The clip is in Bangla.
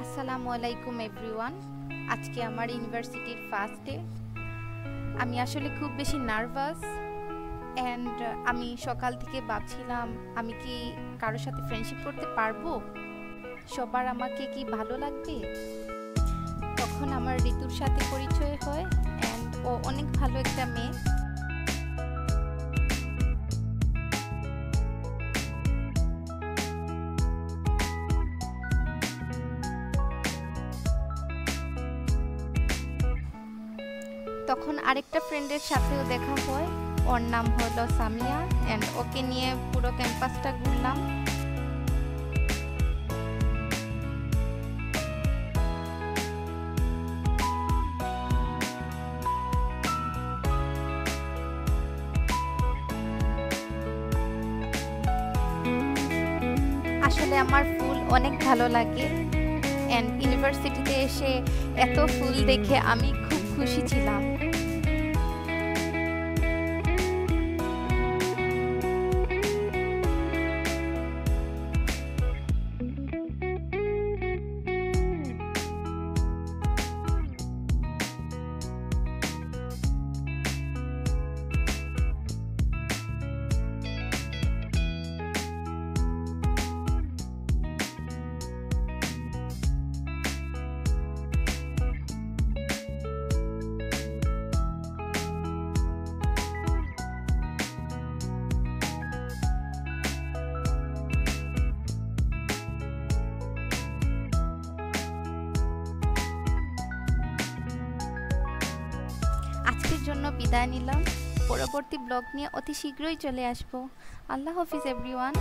আসসালামু আলাইকুম এভরিওয়ান। আজকে আমার ইউনিভার্সিটির ফার্স্ট ডে। আমি আসলে খুব বেশি নার্ভাস অ্যান্ড আমি সকাল থেকে ভাবছিলাম আমি কি কারোর সাথে ফ্রেন্ডশিপ করতে পারবো, সবার আমাকে কি ভালো লাগবে। তখন আমার ঋতুর সাথে পরিচয় হয় অ্যান্ড ও অনেক ভালো একটা মেয়ে। তখন আরেকটা ফ্রেন্ডের সাথেও দেখা হয়, ওর নাম হলো সামিয়া অ্যান্ড ওকে নিয়ে পুরো ক্যাম্পাসটা ঘুরলাম। আসলে আমার ফুল অনেক ভালো লাগে অ্যান্ড ইউনিভার্সিটিতে এসে এত ফুল দেখে আমি খুব খুশি ছিলাম। আজকের জন্য বিদায় নিলাম, পরবর্তী ব্লগ নিয়ে অতি শীঘ্রই চলে আসবো। আল্লাহ হাফিজ এভরিওয়ান।